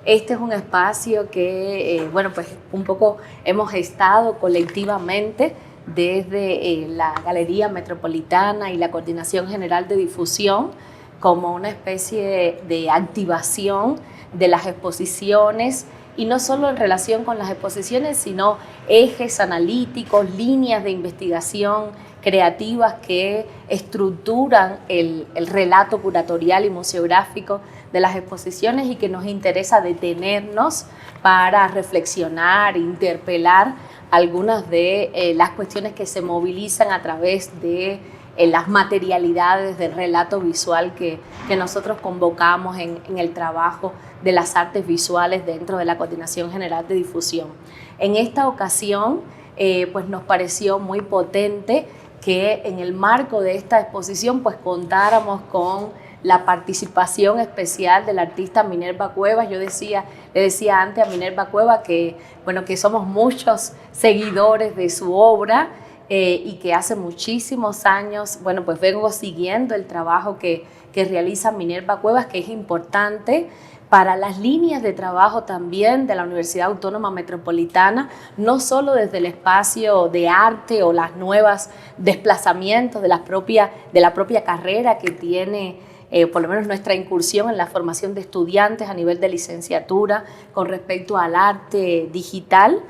Este es un espacio que, bueno, pues un poco hemos estado colectivamente desde la Galería Metropolitana y la Coordinación General de Difusión como una especie de activación de las exposiciones, y no solo en relación con las exposiciones, sino ejes analíticos, líneas de investigación creativas que estructuran el relato curatorial y museográfico de las exposiciones, y que nos interesa detenernos para reflexionar, interpelar algunas de las cuestiones que se movilizan a través de las materialidades del relato visual que nosotros convocamos en el trabajo de las artes visuales dentro de la Coordinación General de Difusión. En esta ocasión, pues nos pareció muy potente que en el marco de esta exposición pues contáramos con la participación especial del artista Minerva Cuevas. Le decía antes a Minerva Cuevas que, bueno, que somos muchos seguidores de su obra, y que hace muchísimos años, bueno, pues vengo siguiendo el trabajo que realiza Minerva Cuevas, que es importante para las líneas de trabajo también de la Universidad Autónoma Metropolitana, no solo desde el espacio de arte o las nuevas desplazamientos de la propia carrera que tiene, por lo menos nuestra incursión en la formación de estudiantes a nivel de licenciatura con respecto al arte digital,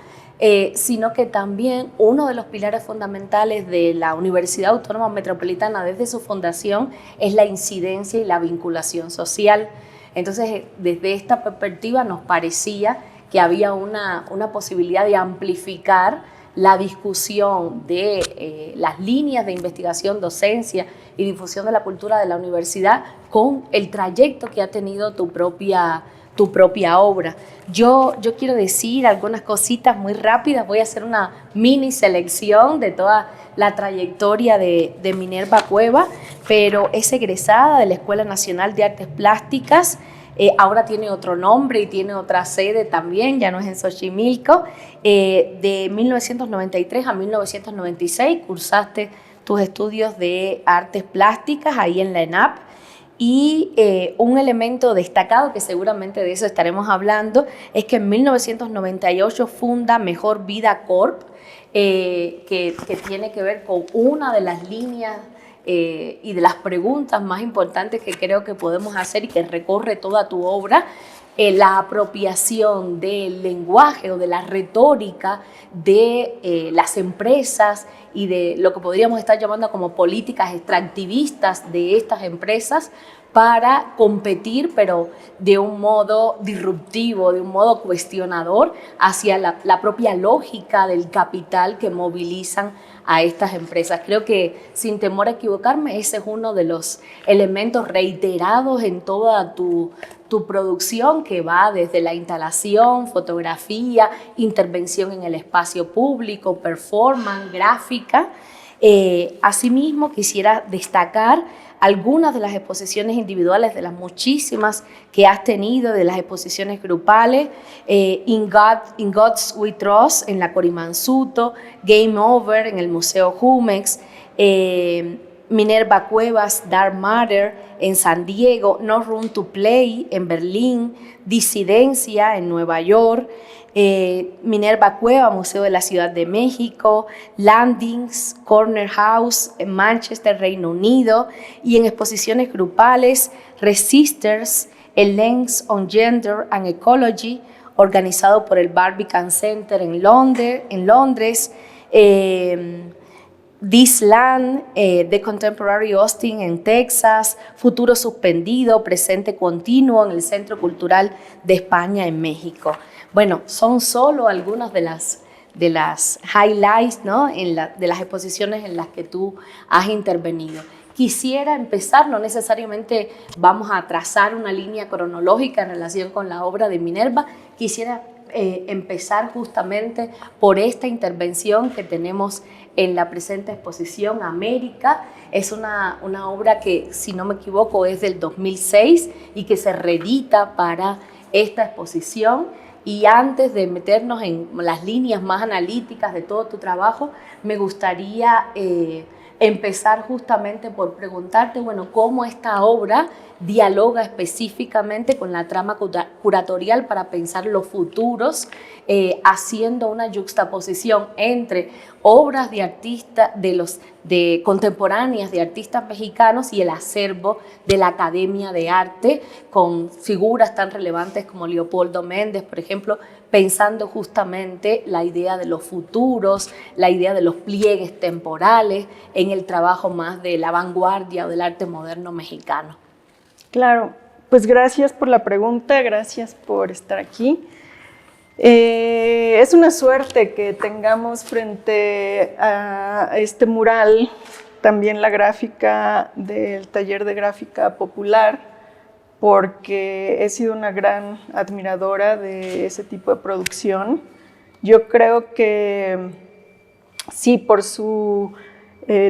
sino que también uno de los pilares fundamentales de la Universidad Autónoma Metropolitana desde su fundación es la incidencia y la vinculación social. Entonces, desde esta perspectiva nos parecía que había una posibilidad de amplificar la discusión de las líneas de investigación, docencia y difusión de la cultura de la universidad con el trayecto que ha tenido tu propia obra. Yo quiero decir algunas cositas muy rápidas, voy a hacer una mini selección de toda la trayectoria de Minerva Cuevas, pero es egresada de la Escuela Nacional de Artes Plásticas. Ahora tiene otro nombre y tiene otra sede también, ya no es en Xochimilco. De 1993 a 1996 cursaste tus estudios de artes plásticas ahí en la ENAP. Y un elemento destacado, que seguramente de eso estaremos hablando, es que en 1998 funda Mejor Vida Corp, que tiene que ver con una de las líneas y de las preguntas más importantes que creo que podemos hacer y que recorre toda tu obra, la apropiación del lenguaje o de la retórica de las empresas y de lo que podríamos estar llamando como políticas extractivistas de estas empresas para competir, pero de un modo disruptivo, de un modo cuestionador hacia la propia lógica del capital que movilizan a estas empresas. Creo que, sin temor a equivocarme, ese es uno de los elementos reiterados en toda tu producción, que va desde la instalación, fotografía, intervención en el espacio público, performance, gráfica. Asimismo, quisiera destacar algunas de las exposiciones individuales, de las muchísimas que has tenido, de las exposiciones grupales, In God's We Trust en la Corimansuto, Game Over en el Museo Jumex, Minerva Cuevas, Dark Matter en San Diego, No Room to Play en Berlín, Disidencia en Nueva York, Minerva Cueva, Museo de la Ciudad de México, Landings, Corner House en Manchester, Reino Unido, y en exposiciones grupales, Resisters, el Lens on Gender and Ecology, organizado por el Barbican Center en Londres, This Land, The Contemporary Austin en Texas, Futuro Suspendido, Presente Continuo en el Centro Cultural de España en México. Bueno, son solo algunas de las highlights, ¿no?, de las exposiciones en las que tú has intervenido. Quisiera empezar, no necesariamente vamos a trazar una línea cronológica en relación con la obra de Minerva, quisiera empezar justamente por esta intervención que tenemos en la presente exposición, América. Es una obra que, si no me equivoco, es del 2006 y que se reedita para esta exposición. Y antes de meternos en las líneas más analíticas de todo tu trabajo, me gustaría empezar justamente por preguntarte, bueno, cómo esta obra dialoga específicamente con la trama curatorial para pensar los futuros, haciendo una yuxtaposición entre obras de artistas, de contemporáneas de artistas mexicanos y el acervo de la Academia de Arte, con figuras tan relevantes como Leopoldo Méndez, por ejemplo, pensando justamente la idea de los futuros, la idea de los pliegues temporales en el trabajo más de la vanguardia o del arte moderno mexicano. Claro, pues gracias por la pregunta, gracias por estar aquí. Es una suerte que tengamos frente a este mural también la gráfica del Taller de Gráfica Popular, porque he sido una gran admiradora de ese tipo de producción. Yo creo que sí, por su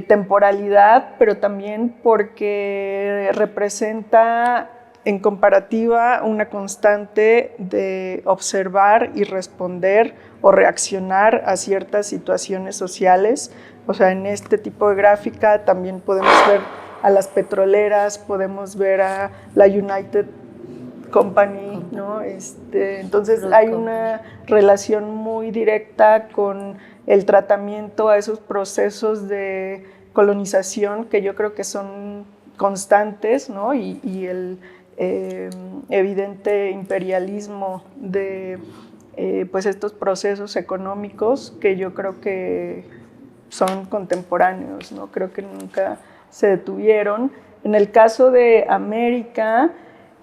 temporalidad, pero también porque representa en comparativa una constante de observar y responder o reaccionar a ciertas situaciones sociales. O sea, en este tipo de gráfica también podemos ver a las petroleras, podemos ver a la United Company, ¿no? Entonces hay una relación muy directa con el tratamiento a esos procesos de colonización que yo creo que son constantes, ¿no? Y el evidente imperialismo de pues estos procesos económicos que yo creo que son contemporáneos, ¿no? Creo que nunca se detuvieron. En el caso de América,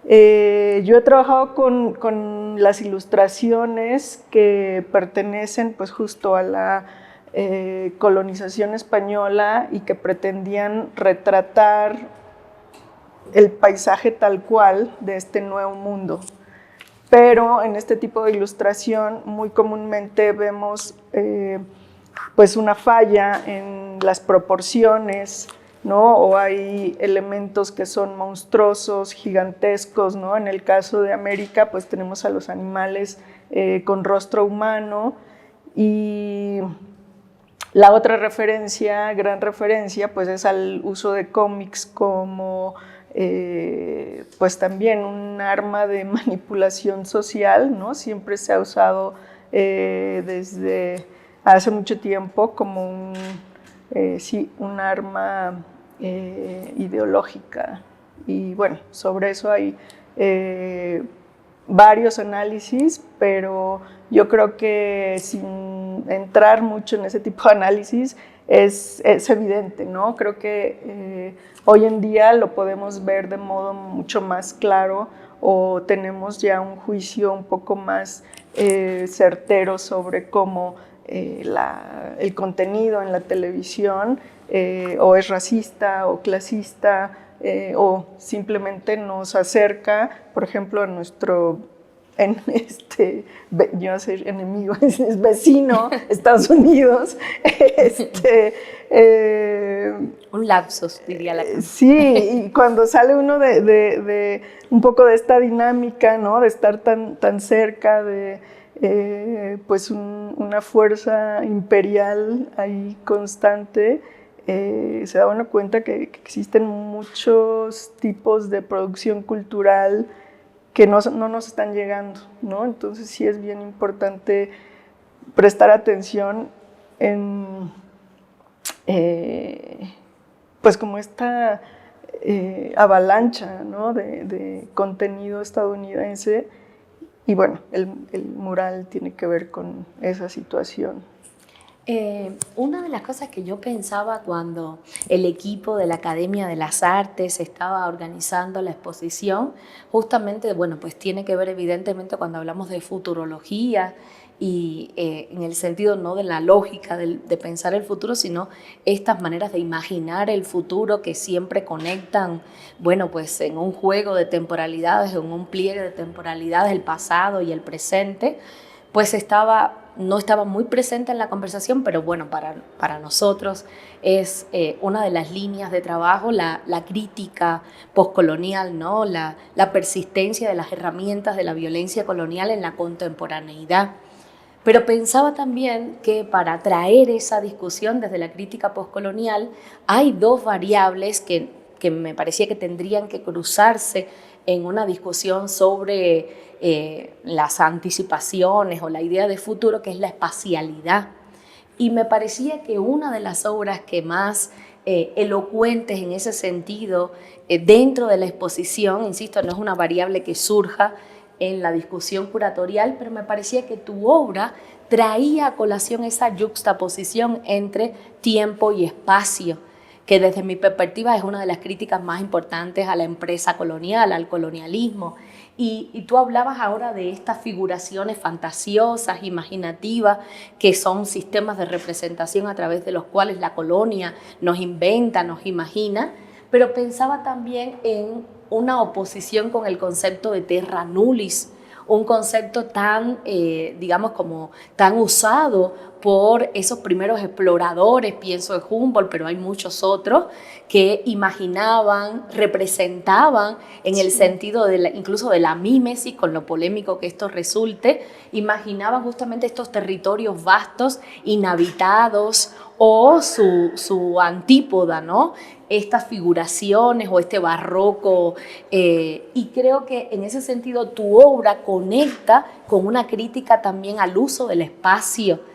yo he trabajado con las ilustraciones que pertenecen pues justo a la colonización española y que pretendían retratar el paisaje tal cual de este nuevo mundo. Pero en este tipo de ilustración muy comúnmente vemos pues una falla en las proporciones, ¿no? O hay elementos que son monstruosos, gigantescos, ¿no? En el caso de América, pues tenemos a los animales con rostro humano, y la otra referencia, gran referencia, pues es al uso de cómics como pues también un arma de manipulación social, ¿no? Siempre se ha usado desde hace mucho tiempo como sí, un arma ideológica. Y bueno, sobre eso hay varios análisis, pero yo creo que sin entrar mucho en ese tipo de análisis es evidente, ¿no? Creo que hoy en día lo podemos ver de modo mucho más claro, o tenemos ya un juicio un poco más certero sobre cómo el contenido en la televisión o es racista o clasista, o simplemente nos acerca, por ejemplo, a nuestro yo voy a ser enemigo, es vecino, Estados Unidos. Un lapsus, diría la canción. Sí, y cuando sale uno de un poco de esta dinámica, ¿no? De estar tan cerca de pues una fuerza imperial ahí constante, se da uno cuenta que existen muchos tipos de producción cultural que no nos están llegando, ¿no? Entonces sí es bien importante prestar atención en pues como esta avalancha, ¿no? de contenido estadounidense, y bueno, el mural tiene que ver con esa situación. Una de las cosas que yo pensaba cuando el equipo de la Academia de las Artes estaba organizando la exposición, justamente, bueno, pues tiene que ver evidentemente cuando hablamos de futurología y en el sentido no de la lógica de pensar el futuro, sino estas maneras de imaginar el futuro que siempre conectan, bueno, pues en un juego de temporalidades, en un pliegue de temporalidades, el pasado y el presente, pues no estaba muy presente en la conversación, pero bueno, para nosotros es una de las líneas de trabajo, la crítica postcolonial, ¿no? La persistencia de las herramientas de la violencia colonial en la contemporaneidad. Pero pensaba también que para traer esa discusión desde la crítica postcolonial hay dos variables que me parecía que tendrían que cruzarse en una discusión sobre las anticipaciones o la idea de futuro, que es la espacialidad. Y me parecía que una de las obras que más elocuentes en ese sentido dentro de la exposición, insisto, no es una variable que surja en la discusión curatorial, pero me parecía que tu obra traía a colación esa yuxtaposición entre tiempo y espacio, que desde mi perspectiva es una de las críticas más importantes a la empresa colonial, al colonialismo. Y tú hablabas ahora de estas figuraciones fantasiosas, imaginativas, que son sistemas de representación a través de los cuales la colonia nos inventa, nos imagina, pero pensaba también en una oposición con el concepto de terra nullius, un concepto tan, digamos, como tan usado por esos primeros exploradores, pienso en Humboldt, pero hay muchos otros, que imaginaban, representaban en el sentido de incluso de la mímesis, con lo polémico que esto resulte, imaginaban justamente estos territorios vastos, inhabitados, o su antípoda, ¿no? Estas figuraciones o este barroco, y creo que en ese sentido tu obra conecta con una crítica también al uso del espacio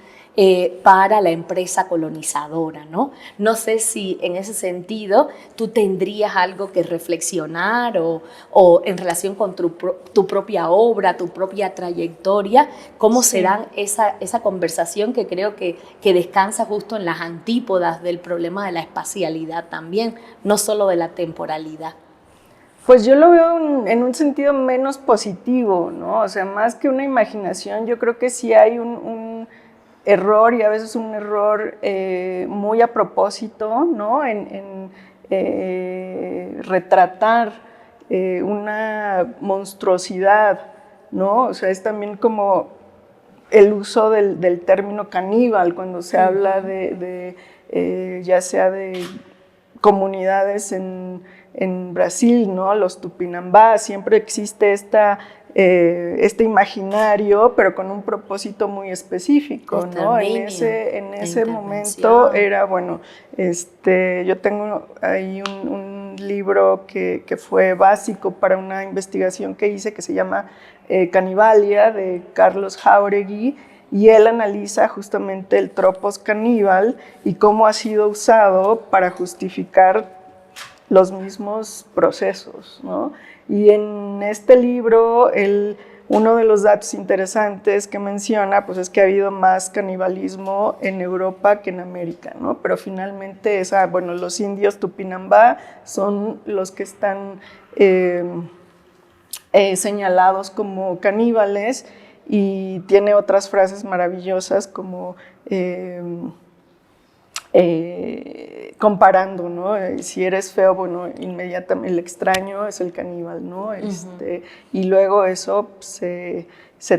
para la empresa colonizadora, ¿no? No sé si en ese sentido tú tendrías algo que reflexionar o en relación con tu propia obra, tu propia trayectoria, cómo será esa conversación que creo que descansa justo en las antípodas del problema de la espacialidad también, no solo de la temporalidad. Pues yo lo veo en un sentido menos positivo, ¿no? O sea, más que una imaginación, yo creo que sí hay un error, y a veces un error muy a propósito, ¿no? En retratar una monstruosidad, ¿no? O sea, es también como el uso del término caníbal cuando se habla de ya sea de comunidades en Brasil, ¿no? Los Tupinambá, siempre existe este imaginario, pero con un propósito muy específico, ¿no? En ese momento era, bueno, yo tengo ahí un libro que fue básico para una investigación que hice que se llama Canibalia, de Carlos Jáuregui, y él analiza justamente el tropos caníbal y cómo ha sido usado para justificar los mismos procesos, ¿no? Y en este libro, uno de los datos interesantes que menciona, pues es que ha habido más canibalismo en Europa que en América, ¿no? Pero finalmente, bueno, los indios Tupinambá son los que están señalados como caníbales, y tiene otras frases maravillosas como comparando, ¿no? Si eres feo, bueno, inmediatamente el extraño es el caníbal, ¿no? Y luego eso se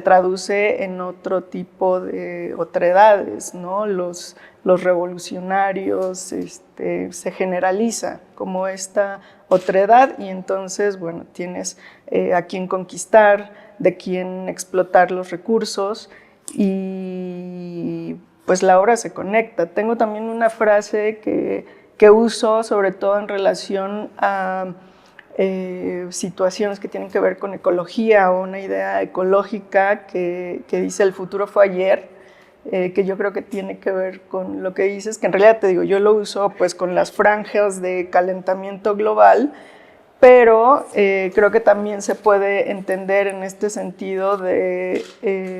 traduce en otro tipo de otredades, ¿no? Los revolucionarios, se generaliza como esta otredad, y entonces, bueno, tienes a quién conquistar, de quién explotar los recursos, y pues la obra se conecta. Tengo también una frase que uso sobre todo en relación a situaciones que tienen que ver con ecología, o una idea ecológica que dice el futuro fue ayer, que yo creo que tiene que ver con lo que dices, que en realidad te digo, yo lo uso pues con las franjas de calentamiento global, pero creo que también se puede entender en este sentido de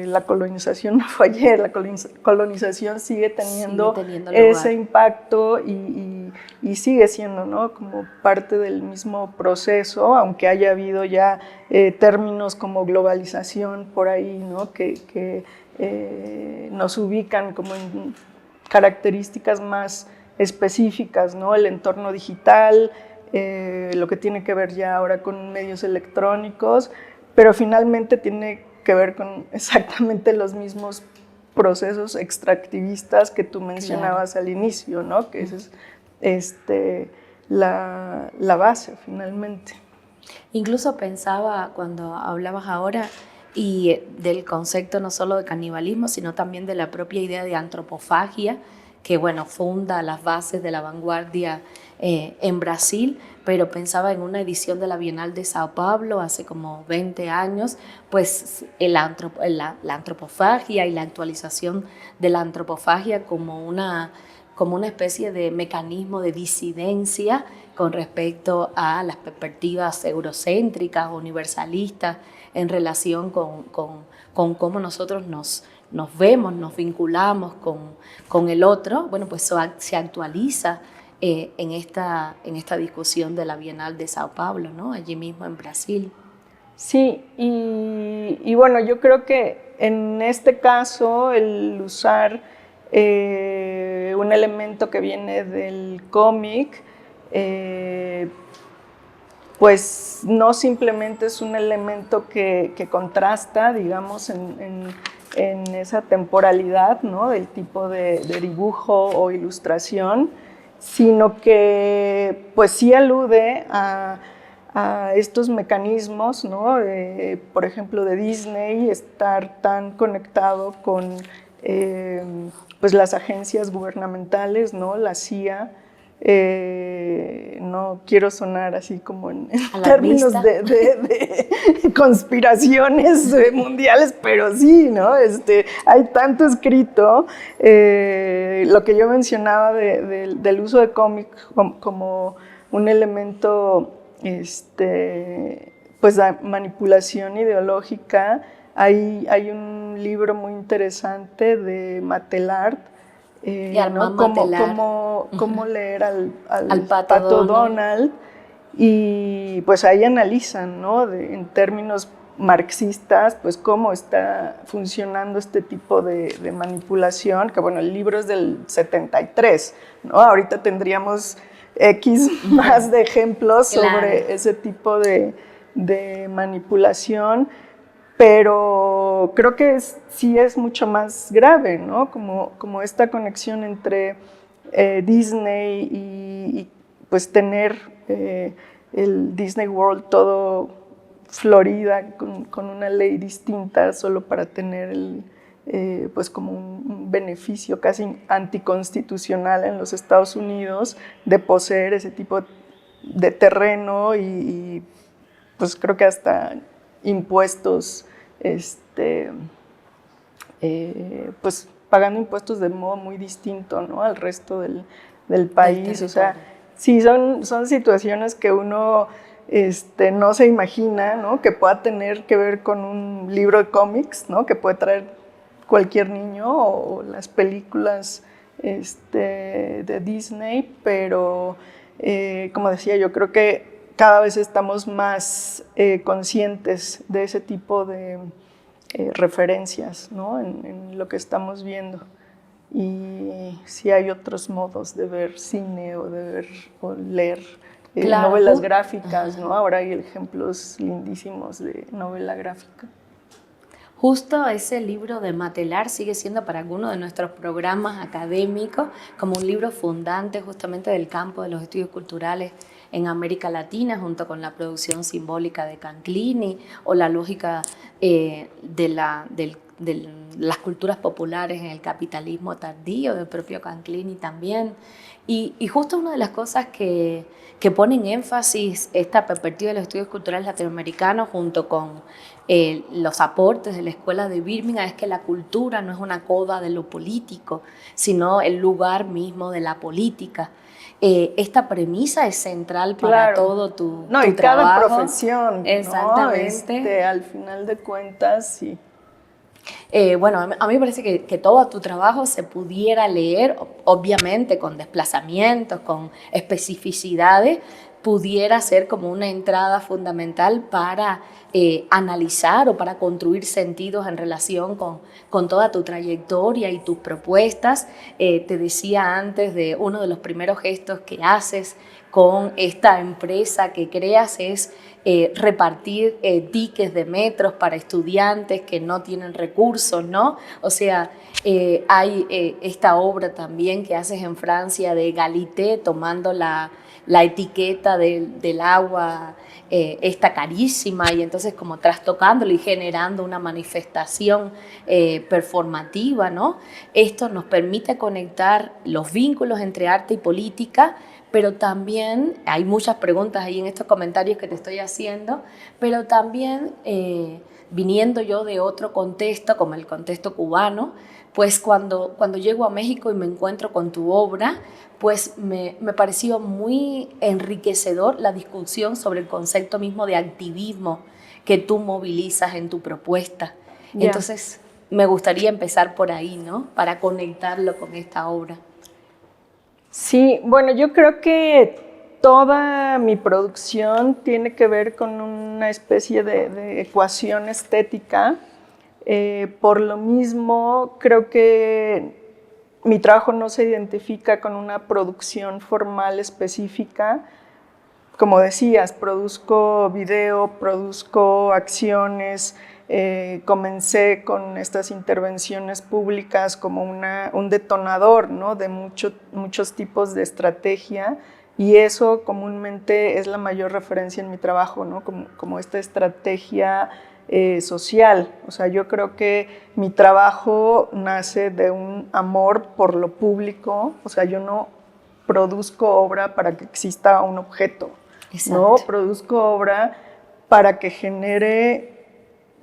la colonización no fue ayer, la colonización sigue teniendo ese impacto y sigue siendo, ¿no? Como parte del mismo proceso, aunque haya habido ya términos como globalización por ahí, ¿no? que nos ubican como en características más específicas, ¿no? El entorno digital, lo que tiene que ver ya ahora con medios electrónicos, pero finalmente tiene que ver con exactamente los mismos procesos extractivistas que tú mencionabas al inicio, ¿no? Que esa es la base finalmente. Incluso pensaba cuando hablabas ahora y del concepto no solo de canibalismo, sino también de la propia idea de antropofagia, que bueno, funda las bases de la vanguardia en Brasil, pero pensaba en una edición de la Bienal de Sao Paulo hace como 20 años, pues la antropofagia y la actualización de la antropofagia como una especie de mecanismo de disidencia con respecto a las perspectivas eurocéntricas, universalistas, en relación con cómo nosotros nos vemos, nos vinculamos con el otro. Bueno, pues eso se actualiza en esta discusión de la Bienal de Sao Paulo, ¿no? Allí mismo en Brasil. Sí, y bueno, yo creo que en este caso el usar un elemento que viene del cómic, pues no simplemente es un elemento que contrasta, digamos, en esa temporalidad, ¿no? Del tipo de dibujo o ilustración, sino que pues sí alude a estos mecanismos, ¿no? Por ejemplo, de Disney, estar tan conectado con pues las agencias gubernamentales, ¿no? La CIA. No quiero sonar así como en términos de conspiraciones mundiales, pero sí, ¿no? Hay tanto escrito. Lo que yo mencionaba del uso de cómic como un elemento pues de manipulación ideológica. Hay un libro muy interesante de Matelart, ¿no? Cómo leer al Pato Donald, y pues ahí analizan, ¿no? En términos marxistas, pues cómo está funcionando este tipo de manipulación, que bueno, el libro es del 73, ¿no? Ahorita tendríamos X más de ejemplos sobre ese tipo de manipulación, pero creo que sí es mucho más grave, ¿no? Como esta conexión entre Disney y pues tener el Disney World todo Florida con una ley distinta solo para tener pues como un beneficio casi anticonstitucional en los Estados Unidos de poseer ese tipo de terreno y pues creo que hasta impuestos, pues pagando impuestos de modo muy distinto, ¿no? Al resto del país. O sea, sí, son situaciones que uno no se imagina, ¿no? Que pueda tener que ver con un libro de cómics, ¿no? Que puede traer cualquier niño o las películas de Disney, pero como decía, yo creo que cada vez estamos más conscientes de ese tipo de referencias, ¿no? en lo que estamos viendo. Y sí hay otros modos de ver cine o de ver o leer novelas gráficas, ¿no? Ahora hay ejemplos lindísimos de novela gráfica. Justo ese libro de Matelart sigue siendo para algunos de nuestros programas académicos como un libro fundante justamente del campo de los estudios culturales en América Latina, junto con la producción simbólica de Canclini o la lógica de las culturas populares en el capitalismo tardío del propio Canclini también. Y justo una de las cosas que ponen énfasis esta perspectiva de los estudios culturales latinoamericanos junto con los aportes de la Escuela de Birmingham es que la cultura no es una coda de lo político, sino el lugar mismo de la política. Esta premisa es central para todo tu y trabajo. Cada profesión, exactamente, ¿no? Al final de cuentas, sí. Bueno, a mí me parece que todo tu trabajo se pudiera leer, obviamente con desplazamientos, con especificidades, pudiera ser como una entrada fundamental para analizar o para construir sentidos en relación con toda tu trayectoria y tus propuestas. Te decía antes de uno de los primeros gestos que haces con esta empresa que creas es repartir tickets de metros para estudiantes que no tienen recursos, ¿no? O sea, hay esta obra también que haces en Francia de Galité, tomando la la etiqueta del agua está carísima, y entonces como trastocándolo y generando una manifestación performativa, ¿no? Esto nos permite conectar los vínculos entre arte y política, pero también, hay muchas preguntas ahí en estos comentarios que te estoy haciendo, pero también viniendo yo de otro contexto, como el contexto cubano, pues cuando llego a México y me encuentro con tu obra, pues me pareció muy enriquecedor la discusión sobre el concepto mismo de activismo que tú movilizas en tu propuesta. Ya. Entonces, me gustaría empezar por ahí, ¿no? Para conectarlo con esta obra. Sí, bueno, yo creo que toda mi producción tiene que ver con una especie de ecuación estética. Por lo mismo, creo que mi trabajo no se identifica con una producción formal específica. Como decías, produzco video, produzco acciones, comencé con estas intervenciones públicas como un detonador, ¿no?, de muchos tipos de estrategia, y eso comúnmente es la mayor referencia en mi trabajo, ¿no?, como esta estrategia social. O sea, yo creo que mi trabajo nace de un amor por lo público. O sea, yo no produzco obra para que exista un objeto. Exacto. No, produzco obra para que genere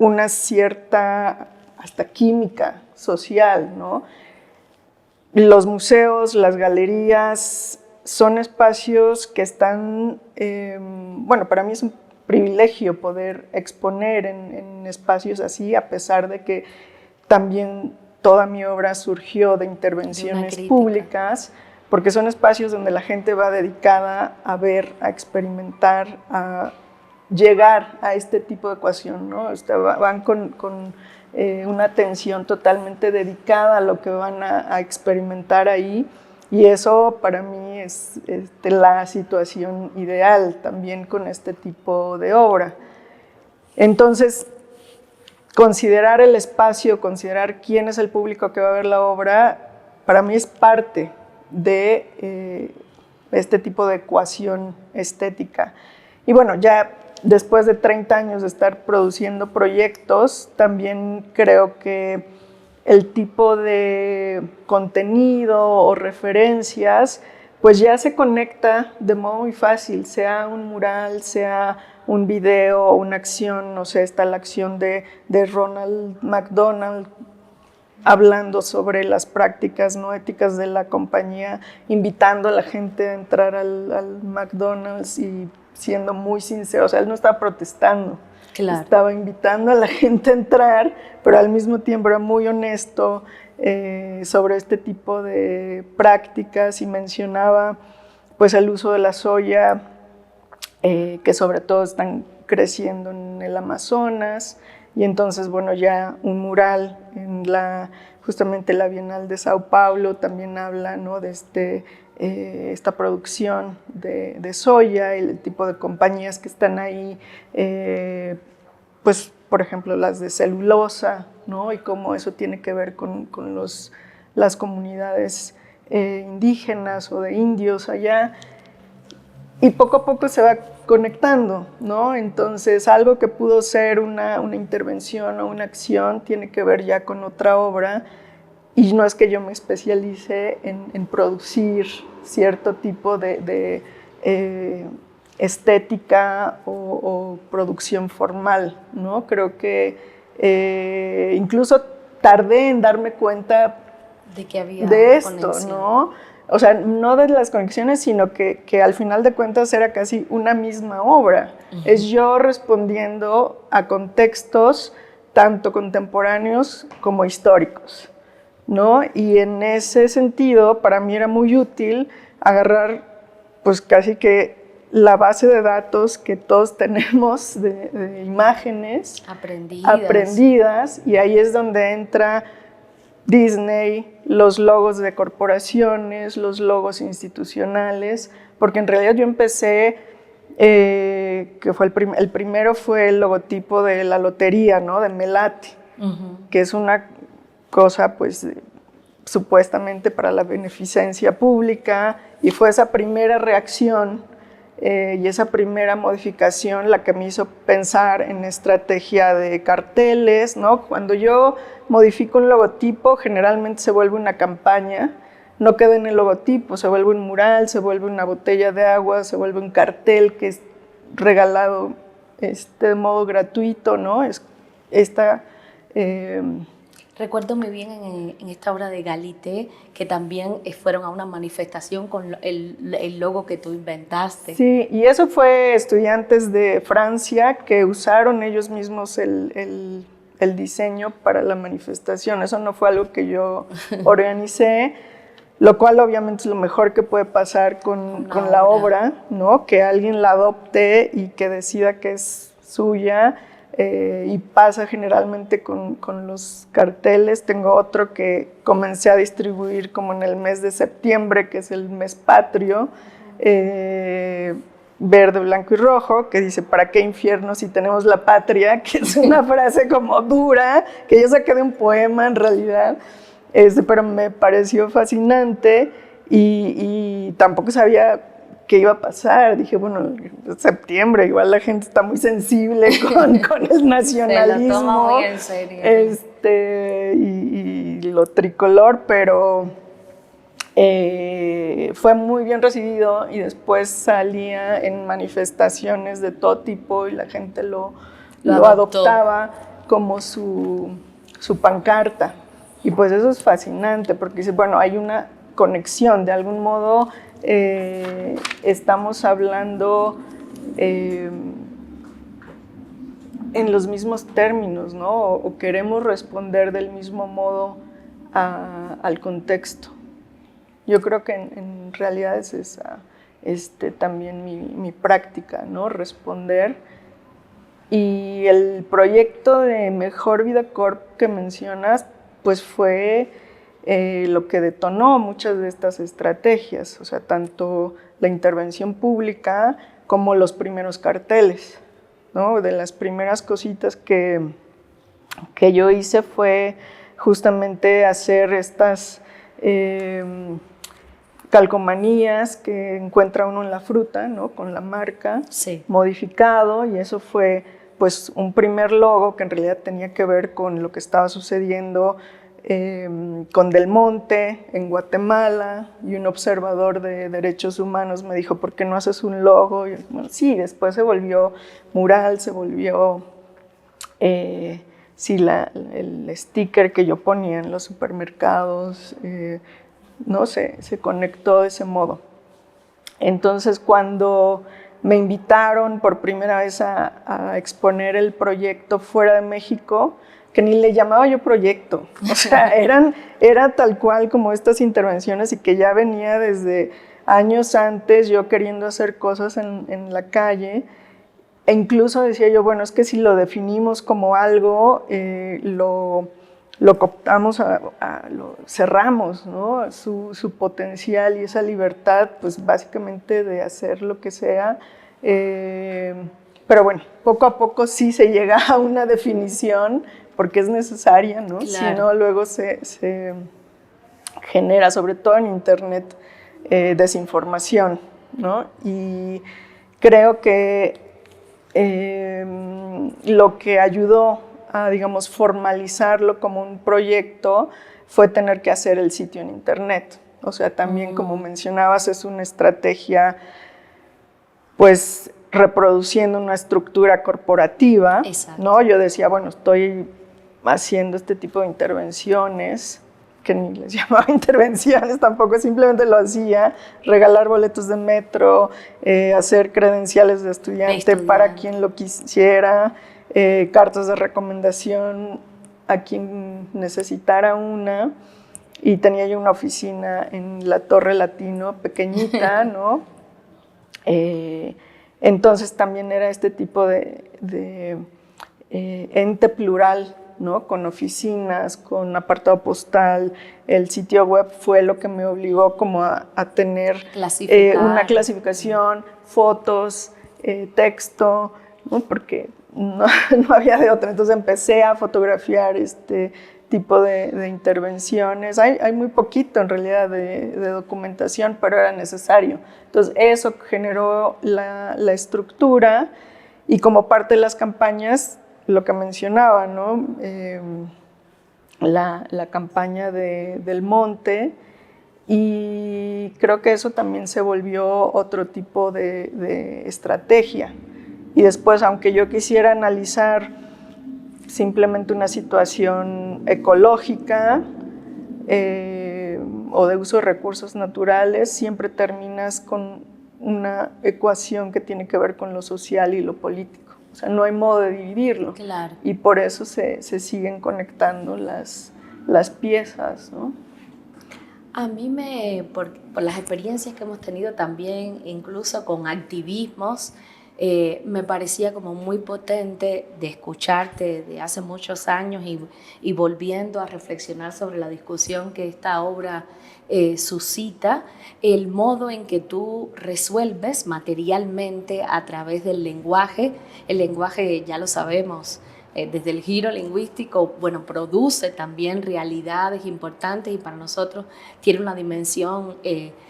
una cierta hasta química social, ¿no? Los museos, las galerías son espacios que están, bueno, para mí es un privilegio poder exponer en espacios así, a pesar de que también toda mi obra surgió de intervenciones públicas, porque son espacios donde la gente va dedicada a ver, a experimentar, a llegar a este tipo de ecuación, ¿no? Van con una atención totalmente dedicada a lo que van a experimentar ahí, y eso para mí es la situación ideal también con este tipo de obra. Entonces, considerar el espacio, considerar quién es el público que va a ver la obra, para mí es parte de este tipo de ecuación estética. Y bueno, ya después de 30 años de estar produciendo proyectos, también creo que el tipo de contenido o referencias pues ya se conecta de modo muy fácil, sea un mural, sea un video, una acción. No sé, está la acción de Ronald McDonald hablando sobre las prácticas no éticas de la compañía, invitando a la gente a entrar al McDonald's y siendo muy sincero. O sea, él no estaba protestando, claro, estaba invitando a la gente a entrar, pero al mismo tiempo era muy honesto sobre este tipo de prácticas, y mencionaba pues el uso de la soya, que sobre todo están creciendo en el Amazonas. Y entonces, bueno, ya un mural en justamente la Bienal de Sao Paulo también habla, ¿no?, de esta producción de soya, el tipo de compañías que están ahí, pues por ejemplo las de celulosa, ¿no?, y cómo eso tiene que ver con las comunidades indígenas o de indios allá. Y poco a poco se va conectando, ¿no? Entonces, algo que pudo ser una intervención o una acción tiene que ver ya con otra obra, y no es que yo me especialice en producir cierto tipo de estética o producción formal, ¿no? Creo que incluso tardé en darme cuenta de que había de esto, conexión, ¿no? O sea, no de las conexiones, sino que al final de cuentas era casi una misma obra. Es yo respondiendo a contextos tanto contemporáneos como históricos, ¿no? Y en ese sentido, para mí era muy útil agarrar, pues casi que la base de datos que todos tenemos de imágenes aprendidas, y ahí es donde entra Disney, los logos de corporaciones, los logos institucionales, porque en realidad yo empecé, que fue el primero fue el logotipo de la lotería, ¿no?, de Melati, que es una cosa pues supuestamente para la beneficencia pública, y fue esa primera reacción y esa primera modificación la que me hizo pensar en estrategia de carteles, ¿no? Cuando yo modifico un logotipo, generalmente se vuelve una campaña, no queda en el logotipo, se vuelve un mural, se vuelve una botella de agua, se vuelve un cartel que es regalado de modo gratuito, ¿no? Recuerdo muy bien en esta obra de Galité que también fueron a una manifestación con el logo que tú inventaste. Sí, y eso fue estudiantes de Francia que usaron ellos mismos el diseño para la manifestación. Eso no fue algo que yo organicé, lo cual obviamente es lo mejor que puede pasar con la obra, ¿no? Que alguien la adopte y que decida que es suya. Y pasa generalmente con los carteles. Tengo otro que comencé a distribuir como en el mes de septiembre, que es el mes patrio, verde, blanco y rojo, que dice ¿para qué infierno si tenemos la patria? Que es una frase como dura, que yo saqué de un poema en realidad, pero me pareció fascinante y tampoco sabía qué iba a pasar. Dije, bueno, septiembre, igual la gente está muy sensible con el nacionalismo. Se lo toma muy en serio. Y lo tricolor, pero fue muy bien recibido y después salía en manifestaciones de todo tipo y la gente lo adoptaba como su pancarta. Y pues eso es fascinante porque dice, bueno, hay una conexión, de algún modo estamos hablando en los mismos términos, ¿no? O queremos responder del mismo modo al contexto. Yo creo que en realidad es esa también mi práctica, ¿no? Responder. Y el proyecto de Mejor Vida Corp que mencionas, pues fue lo que detonó muchas de estas estrategias, o sea, tanto la intervención pública como los primeros carteles, ¿no? De las primeras cositas que yo hice fue justamente hacer estas calcomanías que encuentra uno en la fruta, ¿no? Con la marca, sí, modificado, y eso fue pues un primer logo que en realidad tenía que ver con lo que estaba sucediendo con Del Monte en Guatemala, y un observador de derechos humanos me dijo, ¿por qué no haces un logo? Y bueno, sí, después se volvió mural, se volvió sí, el sticker que yo ponía en los supermercados, no sé, se conectó de ese modo. Entonces, cuando me invitaron por primera vez a exponer el proyecto fuera de México, que ni le llamaba yo proyecto, o sea, era tal cual como estas intervenciones, y que ya venía desde años antes yo queriendo hacer cosas en la calle, e incluso decía yo, bueno, es que si lo definimos como algo, lo cooptamos, lo cerramos, ¿no? Su potencial y esa libertad, pues básicamente de hacer lo que sea. Pero bueno, poco a poco sí se llega a una definición, porque es necesaria, ¿no? Claro. Si no, luego se genera, sobre todo en Internet, desinformación, ¿no? Y creo que lo que ayudó a, digamos, formalizarlo como un proyecto fue tener que hacer el sitio en Internet. O sea, también, como mencionabas, es una estrategia, pues, reproduciendo una estructura corporativa. Exacto. ¿No? Yo decía, bueno, estoy haciendo este tipo de intervenciones, que ni les llamaba intervenciones tampoco, simplemente lo hacía, regalar boletos de metro, hacer credenciales de estudiante para quien lo quisiera, cartas de recomendación a quien necesitara una, y tenía yo una oficina en la Torre Latino, pequeñita, ¿no? Entonces también era este tipo de ente plural, ¿no? Con oficinas, con apartado postal. El sitio web fue lo que me obligó como a tener una clasificación, fotos, texto, ¿no? Porque no, no había de otra. Entonces empecé a fotografiar este tipo de intervenciones. Hay muy poquito en realidad de documentación, pero era necesario. Entonces eso generó la estructura, y como parte de las campañas, lo que mencionaba, ¿no? La campaña del monte, y creo que eso también se volvió otro tipo de estrategia. Y después, aunque yo quisiera analizar simplemente una situación ecológica o de uso de recursos naturales, siempre terminas con una ecuación que tiene que ver con lo social y lo político. O sea, no hay modo de dividirlo. Claro. Y por eso se siguen conectando las piezas, ¿no? A mí por las experiencias que hemos tenido también, incluso con activismos, me parecía como muy potente de escucharte de hace muchos años y volviendo a reflexionar sobre la discusión que esta obra suscita, el modo en que tú resuelves materialmente a través del lenguaje. El lenguaje, ya lo sabemos, desde el giro lingüístico, bueno, produce también realidades importantes, y para nosotros tiene una dimensión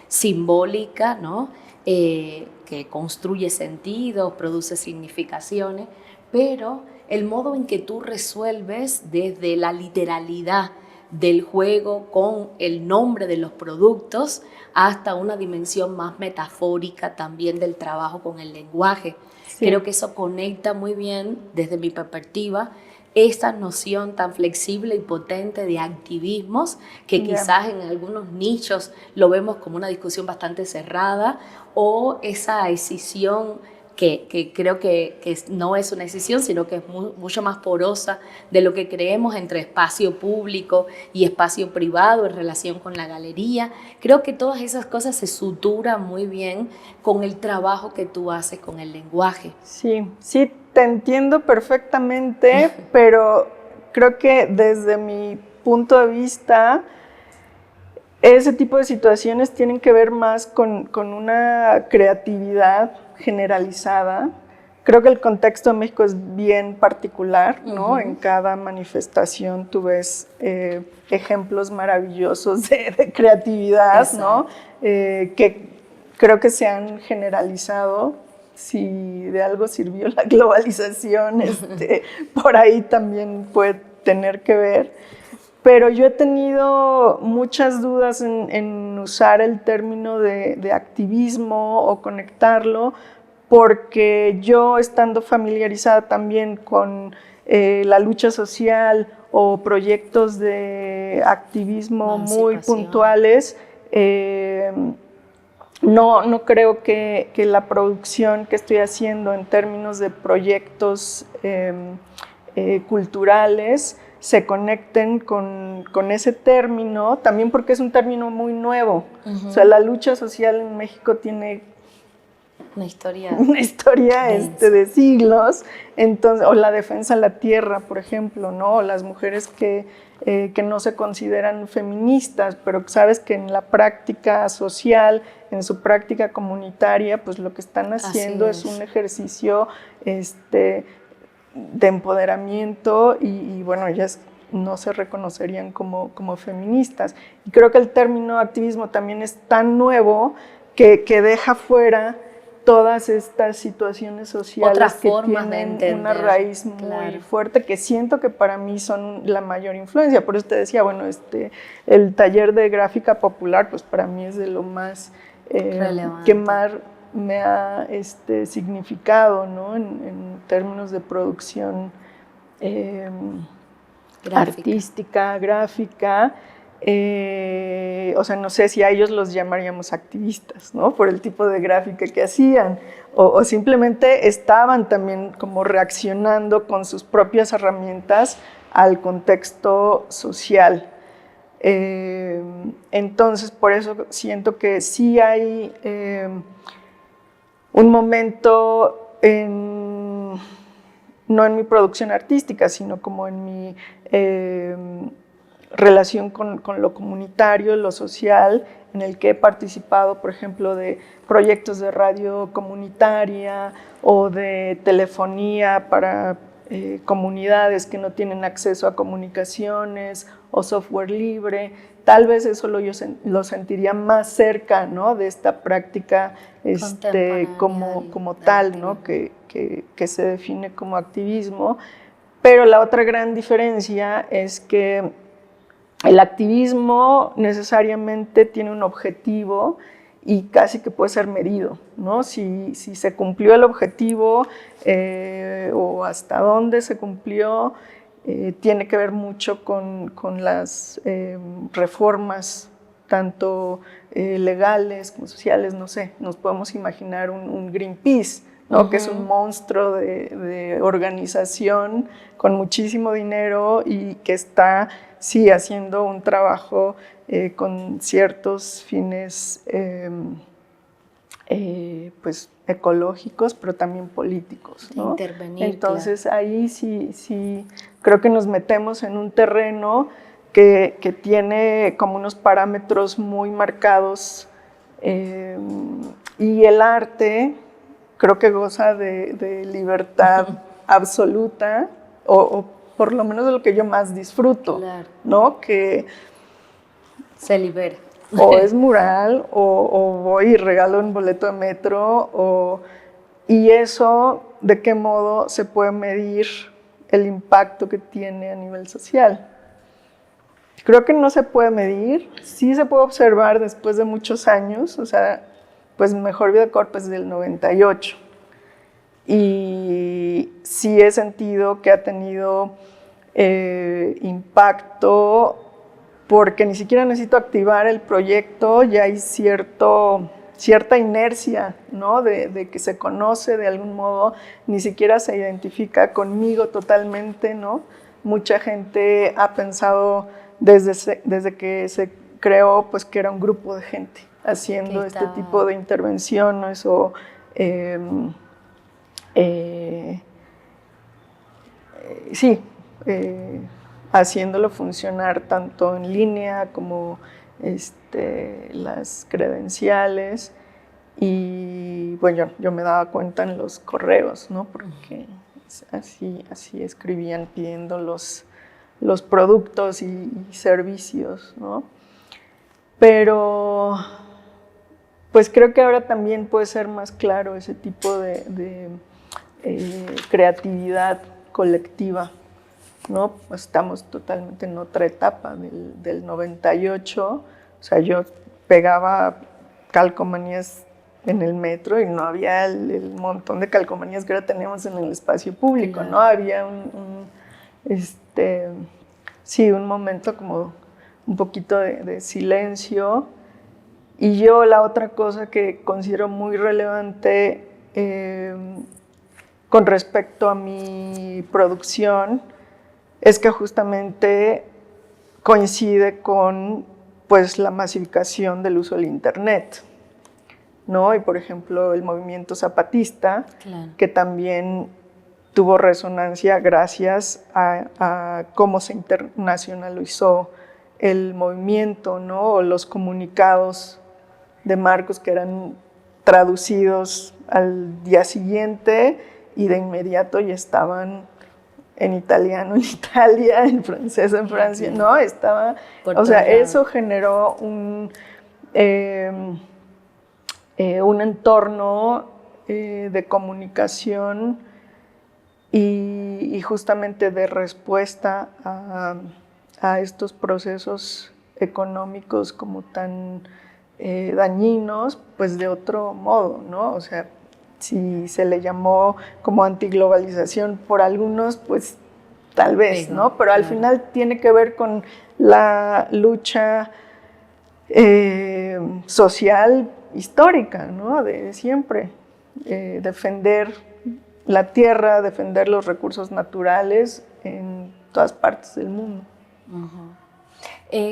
simbólica, ¿no? Que construye sentidos, produce significaciones, pero el modo en que tú resuelves desde la literalidad del juego con el nombre de los productos hasta una dimensión más metafórica también del trabajo con el lenguaje. Sí. Creo que eso conecta muy bien, desde mi perspectiva, esta noción tan flexible y potente de activismos, que quizás en algunos nichos lo vemos como una discusión bastante cerrada, o esa escisión que creo que no es una decisión, sino que es mucho más porosa de lo que creemos entre espacio público y espacio privado en relación con la galería. Creo que todas esas cosas se suturan muy bien con el trabajo que tú haces con el lenguaje. Sí, sí, te entiendo perfectamente, pero creo que desde mi punto de vista, ese tipo de situaciones tienen que ver más con una creatividad generalizada. Creo que el contexto de México es bien particular, ¿no? Uh-huh. En cada manifestación tú ves ejemplos maravillosos de creatividad. Exacto. ¿No? Que creo que se han generalizado. Si de algo sirvió la globalización, por ahí también puede tener que ver. Pero yo he tenido muchas dudas en usar el término de activismo o conectarlo, porque yo, estando familiarizada también con la lucha social o proyectos de activismo muy puntuales, no creo que la producción que estoy haciendo en términos de proyectos culturales se conecten con ese término, también porque es un término muy nuevo. Uh-huh. O sea, la lucha social en México tiene una historia de siglos, entonces, o la defensa de la tierra, por ejemplo, ¿no? O las mujeres que no se consideran feministas, pero sabes que en la práctica social, en su práctica comunitaria, pues lo que están haciendo es un ejercicio de empoderamiento, y bueno, ellas no se reconocerían como feministas. Y creo que el término activismo también es tan nuevo que deja fuera todas estas situaciones sociales que tienen una raíz muy fuerte, que siento que para mí son la mayor influencia. Por eso te decía, bueno, el taller de gráfica popular, pues para mí es de lo más que más me ha significado, ¿no? En términos de producción artística, gráfica. O sea, no sé si a ellos los llamaríamos activistas, ¿no? Por el tipo de gráfica que hacían, o simplemente estaban también como reaccionando con sus propias herramientas al contexto social. Entonces, por eso siento que sí hay un momento no en mi producción artística, sino como en mi relación con lo comunitario, lo social, en el que he participado, por ejemplo, de proyectos de radio comunitaria o de telefonía para comunidades que no tienen acceso a comunicaciones o software libre. Tal vez eso lo sentiría más cerca, ¿no?, de esta práctica como tal, ¿no?, que se define como activismo. Pero la otra gran diferencia es que el activismo necesariamente tiene un objetivo y casi que puede ser medido, ¿no? Si se cumplió el objetivo o hasta dónde se cumplió, tiene que ver mucho con las reformas, tanto legales como sociales. No sé, nos podemos imaginar un Greenpeace, ¿no?, que es un monstruo de organización con muchísimo dinero y que está, sí, haciendo un trabajo con ciertos fines pues ecológicos, pero también políticos, ¿no? Intervenir. Entonces, claro, ahí sí creo que nos metemos en un terreno que tiene como unos parámetros muy marcados, y el arte creo que goza de libertad absoluta, o por lo menos de lo que yo más disfruto, claro, ¿no? Que se libera. O es mural, o voy y regalo un boleto de metro, y eso, ¿de qué modo se puede medir el impacto que tiene a nivel social? Creo que no se puede medir, sí se puede observar después de muchos años. O sea, pues Mejor Vida Corp es del 98, y sí he sentido que ha tenido impacto, porque ni siquiera necesito activar el proyecto, ya hay cierta inercia, ¿no?, de que se conoce de algún modo, ni siquiera se identifica conmigo totalmente, ¿no? Mucha gente ha pensado desde que se creó, pues, que era un grupo de gente haciendo este tipo de intervenciones o haciéndolo funcionar tanto en línea como las credenciales. Y bueno, yo me daba cuenta en los correos, ¿no?, porque así escribían pidiendo los productos y servicios, ¿no? Pero pues creo que ahora también puede ser más claro ese tipo de creatividad colectiva, ¿no? Pues estamos totalmente en otra etapa del 98. O sea, yo pegaba calcomanías en el metro y no había el montón de calcomanías que ahora tenemos en el espacio público, claro, ¿no? Había un momento como un poquito de silencio. Y yo, la otra cosa que considero muy relevante con respecto a mi producción es que justamente coincide con, pues, la masificación del uso del Internet, ¿no? Y por ejemplo el movimiento zapatista, claro, que también tuvo resonancia gracias a cómo se internacionalizó el movimiento, ¿no? O los comunicados de Marcos, que eran traducidos al día siguiente y de inmediato ya estaban en italiano en Italia, en francés en Francia, ¿no? O sea, eso generó un entorno de comunicación y justamente de respuesta a estos procesos económicos como tan dañinos, pues de otro modo, ¿no? O sea, si se le llamó como antiglobalización por algunos, pues tal vez, ¿no? Pero al final tiene que ver con la lucha social histórica, ¿no? De siempre, defender la tierra, defender los recursos naturales en todas partes del mundo.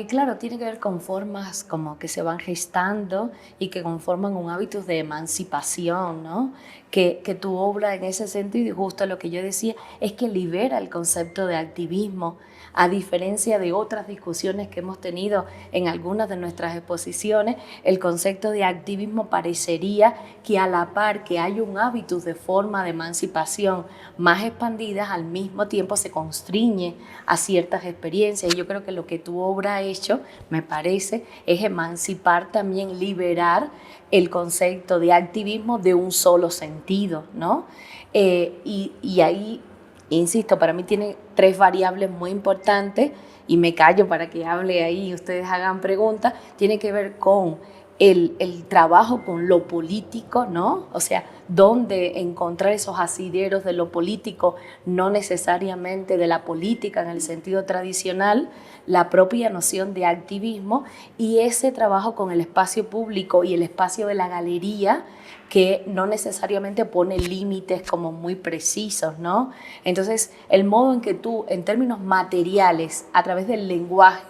Claro, tiene que ver con formas como que se van gestando y que conforman un hábito de emancipación, ¿no? Que tu obra en ese sentido, y justo lo que yo decía, es que libera el concepto de activismo, a diferencia de otras discusiones que hemos tenido en algunas de nuestras exposiciones. El concepto de activismo parecería que a la par que hay un hábito de forma de emancipación más expandidas, al mismo tiempo se constriñe a ciertas experiencias. Y yo creo que lo que tu obra ha hecho, me parece, es emancipar también, liberar el concepto de activismo de un solo sentido, ¿no? Y ahí, insisto, para mí tiene tres variables muy importantes, y me callo para que hable ahí y ustedes hagan preguntas. Tiene que ver con el trabajo con lo político, ¿no? O sea, dónde encontrar esos asideros de lo político, no necesariamente de la política en el sentido tradicional, la propia noción de activismo, y ese trabajo con el espacio público y el espacio de la galería, que no necesariamente pone límites como muy precisos, ¿no? Entonces, el modo en que tú, en términos materiales, a través del lenguaje,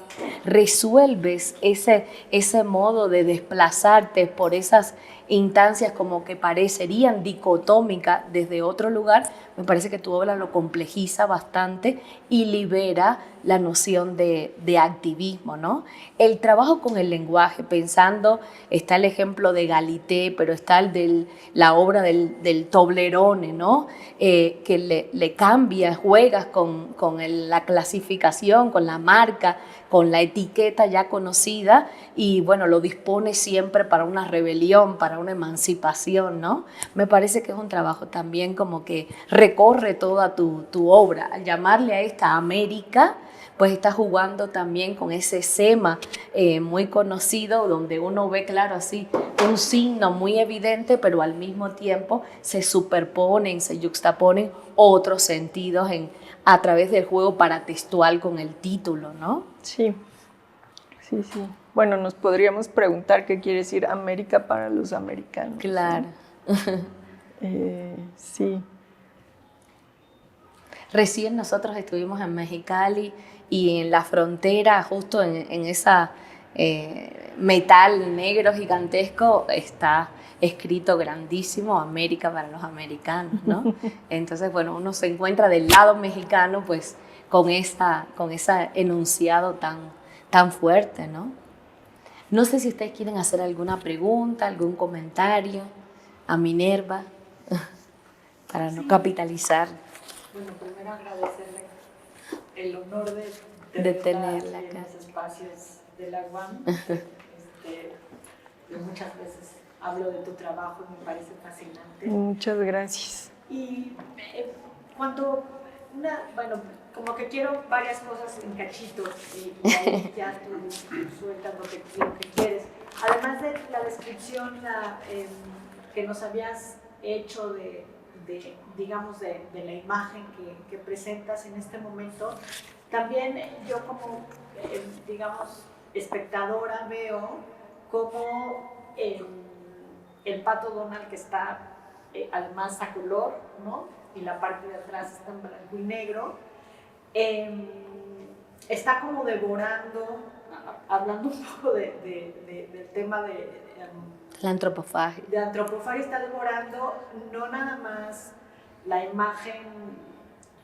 resuelves ese modo de desplazarte por esas instancias como que parecerían dicotómicas desde otro lugar, me parece que tu obra lo complejiza bastante y libera la noción de activismo, ¿no? El trabajo con el lenguaje, pensando, está el ejemplo de Galité, pero está el de la obra del Toblerone, ¿no? Que le cambias, juegas con la clasificación, con la marca, con la etiqueta ya conocida, y bueno, lo dispone siempre para una rebelión, para una emancipación, ¿no? Me parece que es un trabajo también como que recorre toda tu obra. Al llamarle a esta América, pues está jugando también con ese sema muy conocido, donde uno ve, claro, así, un signo muy evidente, pero al mismo tiempo se superponen, se yuxtaponen otros sentidos a través del juego paratextual con el título, ¿no? Sí, sí, sí. Bueno, nos podríamos preguntar qué quiere decir América para los americanos. Claro. ¿No? Sí. Recién nosotros estuvimos en Mexicali y en la frontera, justo en esa metal negro gigantesco, está escrito grandísimo América para los americanos, ¿no? Entonces, bueno, uno se encuentra del lado mexicano, pues, con ese enunciado tan fuerte, ¿no? No sé si ustedes quieren hacer alguna pregunta, algún comentario a Minerva, para no capitalizar. Bueno, primero agradecerle el honor de tenerla en acá. los espacios de la UAM. Yo muchas veces hablo de tu trabajo y me parece fascinante. Muchas gracias. Y bueno, como que quiero varias cosas en cachitos y ahí ya tú sueltas lo que quieres. Además de la descripción que nos habías hecho digamos, de la imagen que presentas en este momento, también yo como, digamos, espectadora veo cómo el pato Donald, que está además a color, ¿no? Y la parte de atrás está en blanco y negro, está como devorando, hablando un poco del tema la antropofagia. De antropofagia, está devorando no nada más la imagen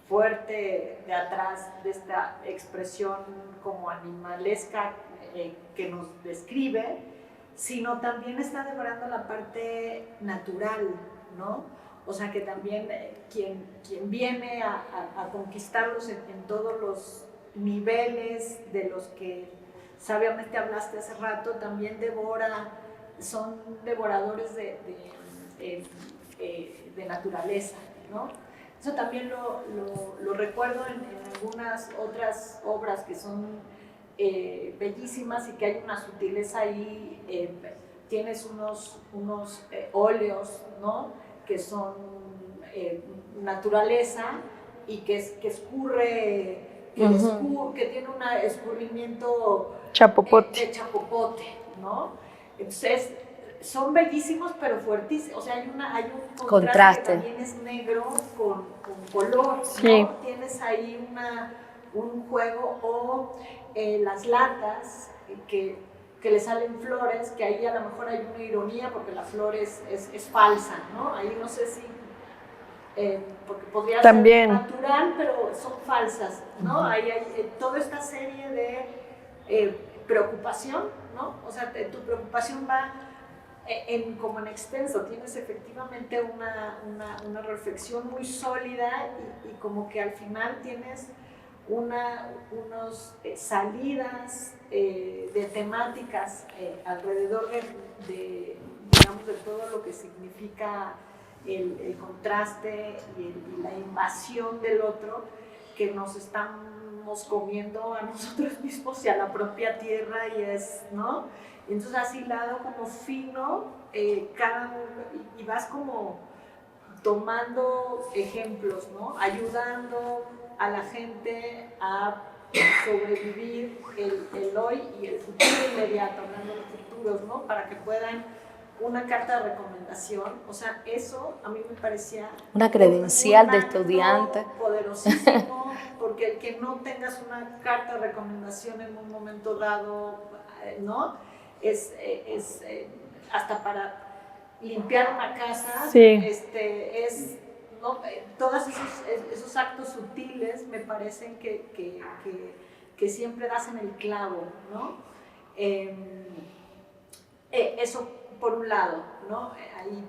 fuerte de atrás de esta expresión como animalesca que nos describe, sino también está devorando la parte natural, ¿no? O sea que también quien viene a conquistarlos en todos los niveles de los que sabiamente hablaste hace rato, también son devoradores de naturaleza, ¿no? Eso también lo recuerdo en algunas otras obras que son bellísimas y que hay una sutileza ahí. Tienes unos óleos, ¿no? Que son naturaleza y que escurre, que tiene un escurrimiento Chapopote. de chapopote, ¿no? Entonces, son bellísimos pero fuertísimos, o sea, hay un contraste que también es negro con color, sí. ¿no? Tienes ahí un juego, o las latas que le salen flores, que ahí a lo mejor hay una ironía porque la flor es falsa, ¿no? Ahí no sé si, porque podría También ser natural, pero son falsas, ¿no? Ahí hay toda esta serie de preocupación, ¿no? O sea, tu preocupación va como en extenso, tienes efectivamente una reflexión muy sólida y como que al final tienes unas salidas de temáticas alrededor digamos, de todo lo que significa el contraste y la invasión del otro, que nos estamos comiendo a nosotros mismos y a la propia tierra, ¿no? Y entonces has hilado como fino cada uno y vas como tomando ejemplos, ¿no? Ayudando a la gente a sobrevivir el hoy y el futuro inmediato, hablando de futuros, ¿no? Para que puedan una carta de recomendación, o sea, eso a mí me parecía una credencial un de acto estudiante poderosísimo, porque el que no tengas una carta de recomendación en un momento dado, ¿no? Es hasta para limpiar una casa, sí. ¿no? Todos esos actos sutiles me parecen que siempre das en el clavo, ¿no? Eso por un lado, ¿no? Ahí,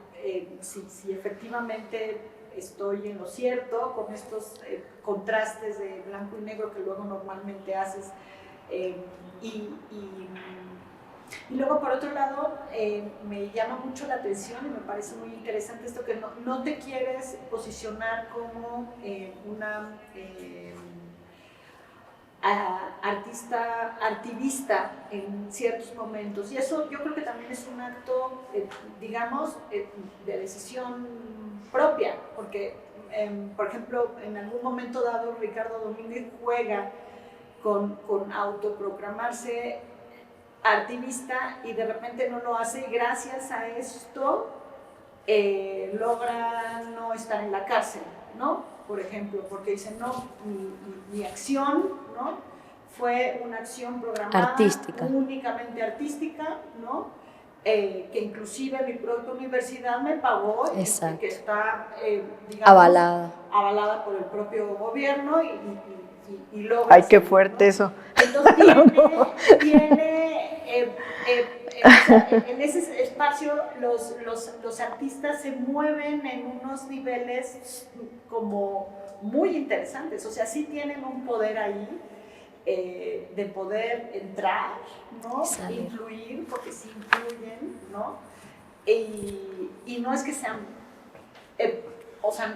si efectivamente estoy en lo cierto con estos contrastes de blanco y negro que luego normalmente haces, y luego, por otro lado, me llama mucho la atención y me parece muy interesante esto que no te quieres posicionar como una activista en ciertos momentos. Y eso yo creo que también es un acto, digamos, de decisión propia, porque, por ejemplo, en algún momento dado, Ricardo Domínguez juega con autoproclamarse activista y de repente no lo hace, y gracias a esto logra no estar en la cárcel, ¿no? Por ejemplo, porque dice, no, mi acción, ¿no? Fue una acción programada, artística, únicamente artística, ¿no? Que inclusive mi propia universidad me pagó, que está, digamos, avalada por el propio gobierno y logra... ¡Ay, qué fuerte eso! Entonces en ese espacio los artistas se mueven en unos niveles como muy interesantes, o sea, sí tienen un poder ahí de poder entrar, ¿no? Influir, porque sí influyen, ¿no? Y no es que sean, o sea,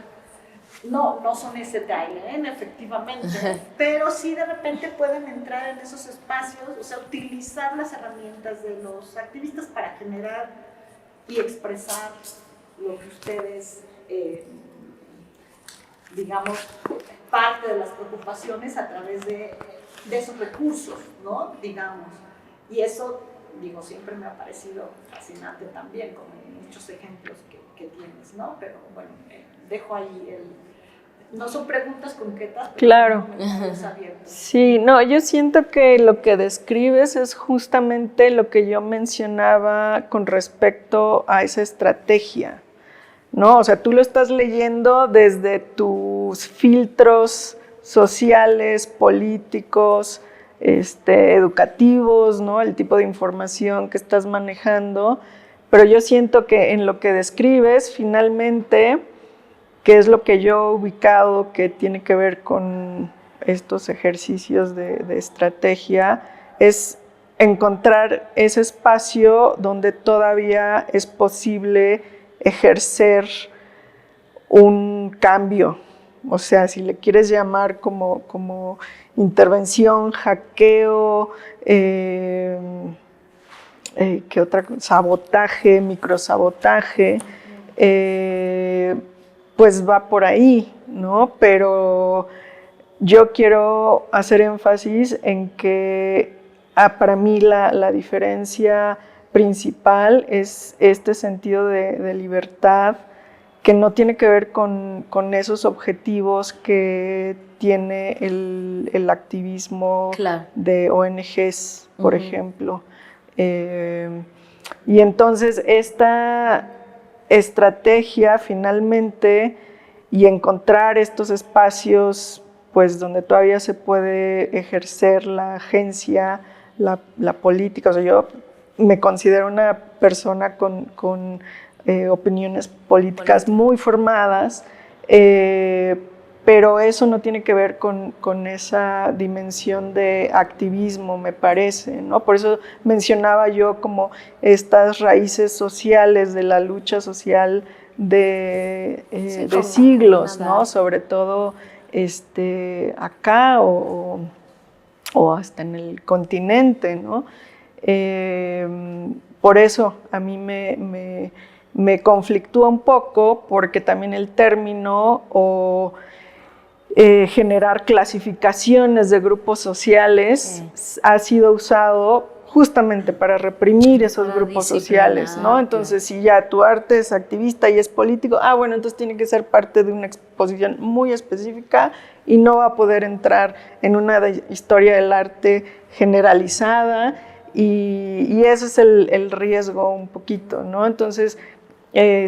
no son STIN, efectivamente, pero sí de repente pueden entrar en esos espacios, o sea, utilizar las herramientas de los activistas para generar y expresar lo que ustedes, digamos, parte de las preocupaciones a través de esos recursos, ¿no? Digamos. Y eso, digo, siempre me ha parecido fascinante también, como muchos ejemplos que tienes, ¿no? Pero bueno, dejo ahí no son preguntas concretas, pero claro. Abiertos. Sí, no, yo siento que lo que describes es justamente lo que yo mencionaba con respecto a esa estrategia, ¿no? O sea, tú lo estás leyendo desde tus filtros sociales, políticos, educativos, ¿no? El tipo de información que estás manejando, pero yo siento que en lo que describes, finalmente, que es lo que yo he ubicado que tiene que ver con estos ejercicios de estrategia, es encontrar ese espacio donde todavía es posible ejercer un cambio. O sea, si le quieres llamar como intervención, hackeo, ¿qué otra cosa? Sabotaje, microsabotaje, pues va por ahí, ¿no? Pero yo quiero hacer énfasis en que para mí la diferencia principal es este sentido de libertad que no tiene que ver con esos objetivos que tiene el activismo Claro. de ONGs, por ejemplo. Y entonces esta estrategia finalmente, y encontrar estos espacios pues donde todavía se puede ejercer la agencia, la política. O sea, yo me considero una persona con opiniones políticas muy formadas, pero eso no tiene que ver con esa dimensión de activismo, me parece, ¿no? Por eso mencionaba yo como estas raíces sociales de la lucha social de siglos, ¿no? Sobre todo acá o hasta en el continente, ¿no? Por eso a mí me conflictúa un poco, porque también el término o generar clasificaciones de grupos sociales ha sido usado justamente para reprimir esos grupos sociales, ¿no? Entonces, si ya tu arte es activista y es político, bueno, entonces tiene que ser parte de una exposición muy específica y no va a poder entrar en una historia del arte generalizada, y ese es el riesgo un poquito, ¿no? Entonces,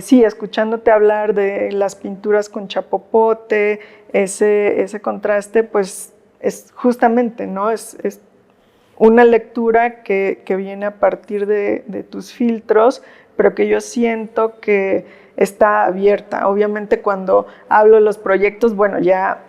sí, escuchándote hablar de las pinturas con chapopote, ese contraste, pues es justamente, ¿no? Es una lectura que viene a partir de tus filtros, pero que yo siento que está abierta. Obviamente cuando hablo de los proyectos, bueno, ya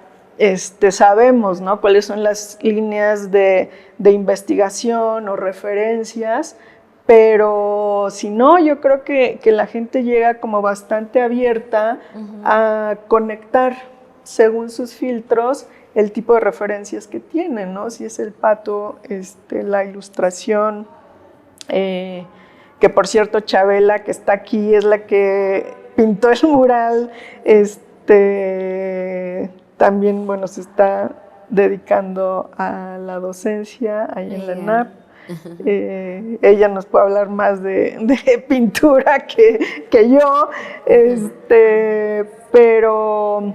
sabemos, ¿no?, cuáles son las líneas de investigación o referencias, pero si no, yo creo que la gente llega como bastante abierta a conectar según sus filtros el tipo de referencias que tienen, ¿no? Si es el Pato, la ilustración, que por cierto Chabela, que está aquí, es la que pintó el mural, también, bueno, se está dedicando a la docencia ahí en la ENAP. Ella nos puede hablar más de pintura que yo, pero,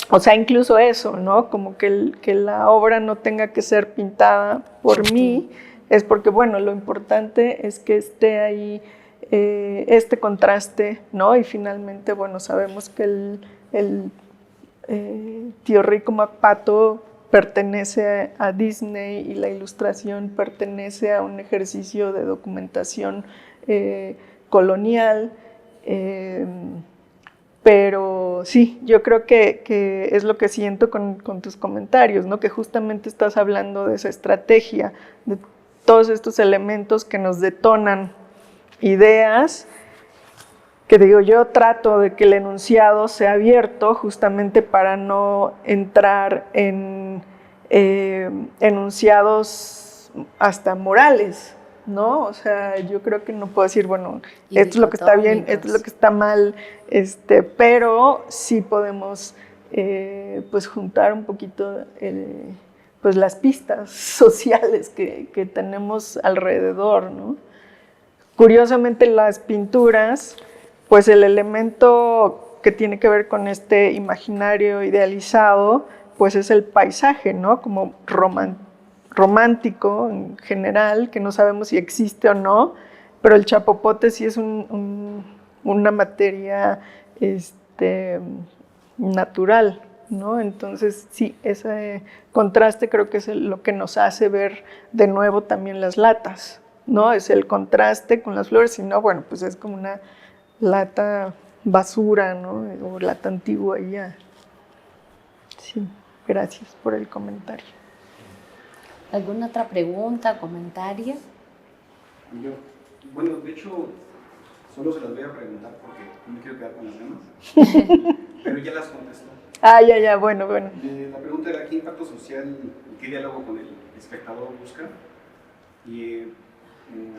o sea, incluso eso, ¿no? Como que la obra no tenga que ser pintada por mí, es porque, bueno, lo importante es que esté ahí este contraste, ¿no? Y finalmente, bueno, sabemos que el Tío Rico McPato pertenece a Disney y la ilustración pertenece a un ejercicio de documentación colonial, pero sí, yo creo que es lo que siento con tus comentarios, ¿no? Que justamente estás hablando de esa estrategia, de todos estos elementos que nos detonan ideas, que digo, yo trato de que el enunciado sea abierto justamente para no entrar en enunciados hasta morales, ¿no? O sea, yo creo que no puedo decir, bueno, esto es lo que está bien, esto es lo que está mal, pero sí podemos pues juntar un poquito pues las pistas sociales que tenemos alrededor, ¿no? Curiosamente, las pinturas, pues el elemento que tiene que ver con este imaginario idealizado, pues es el paisaje, ¿no? Como romántico en general, que no sabemos si existe o no, pero el chapopote sí es una materia natural, ¿no? Entonces, sí, ese contraste creo que es lo que nos hace ver de nuevo también las latas, ¿no? Es el contraste con las flores, si no, bueno, pues es como una lata basura, ¿no? O lata antigua y ya. Sí, gracias por el comentario. ¿Alguna otra pregunta, comentario? Bueno, de hecho, solo se las voy a preguntar porque no me quiero quedar con las ganas, pero ya las contestó. Ya, bueno. La pregunta era: ¿qué impacto social, qué diálogo con el espectador busca? Y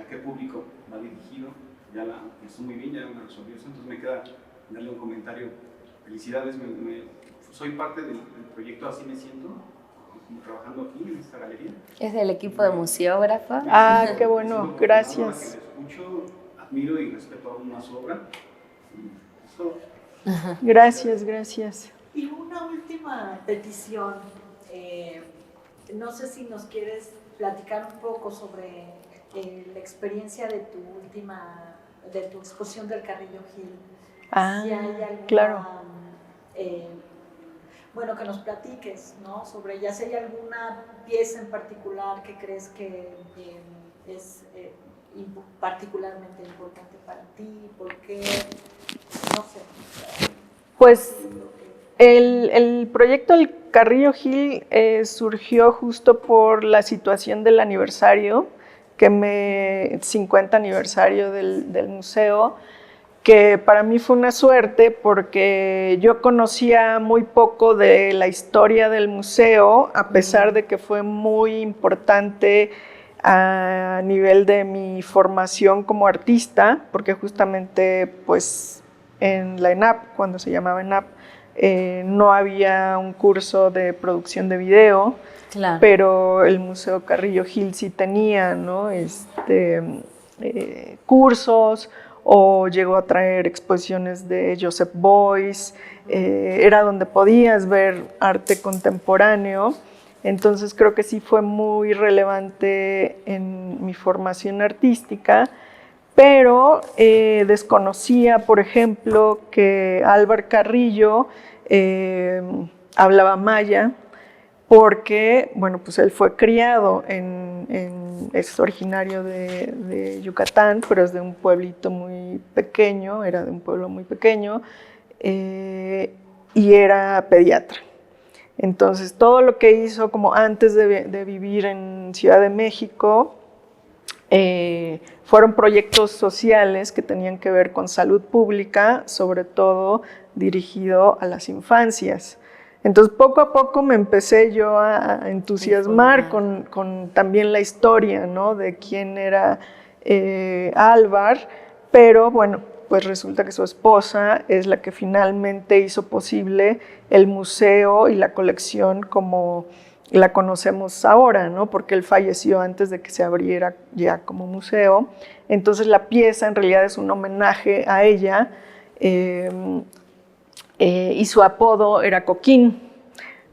¿a qué público va dirigido? Ya estoy muy bien, ya me resolvió eso, entonces me queda darle un comentario. Felicidades, soy parte del proyecto Así Me Siento, trabajando aquí en esta galería. Es del equipo de museógrafos. Qué bueno, gracias. Que escucho, admiro y respeto aún más su obra. Y eso. Gracias, gracias. Y una última petición. No sé si nos quieres platicar un poco sobre la experiencia de tu exposición del Carrillo Gil. Si hay alguna, claro. Bueno, que nos platiques, ¿no? Sobre ya si hay alguna pieza en particular que crees que es particularmente importante para ti, ¿por qué? No sé. Pues el proyecto del Carrillo Gil surgió justo por la situación del aniversario, 50 aniversario del museo, que para mí fue una suerte porque yo conocía muy poco de la historia del museo, a pesar de que fue muy importante a nivel de mi formación como artista, porque justamente pues en la ENAP, cuando se llamaba ENAP, no había un curso de producción de video, Claro. pero el Museo Carrillo Gil sí tenía, ¿no? Cursos, o llegó a traer exposiciones de Joseph Beuys, era donde podías ver arte contemporáneo. Entonces creo que sí fue muy relevante en mi formación artística, pero desconocía, por ejemplo, que Álvar Carrillo hablaba maya, porque, bueno, pues él fue criado es originario de Yucatán, pero es de un pueblito muy pequeño, era de un pueblo muy pequeño, y era pediatra. Entonces, todo lo que hizo como antes de vivir en Ciudad de México, fueron proyectos sociales que tenían que ver con salud pública, sobre todo dirigido a las infancias. Entonces, poco a poco me empecé yo a entusiasmar con también la historia, ¿no? De quién era Álvar, pero bueno, pues resulta que su esposa es la que finalmente hizo posible el museo y la colección como la conocemos ahora, ¿no? Porque él falleció antes de que se abriera ya como museo. Entonces la pieza en realidad es un homenaje a ella, y su apodo era Coquín,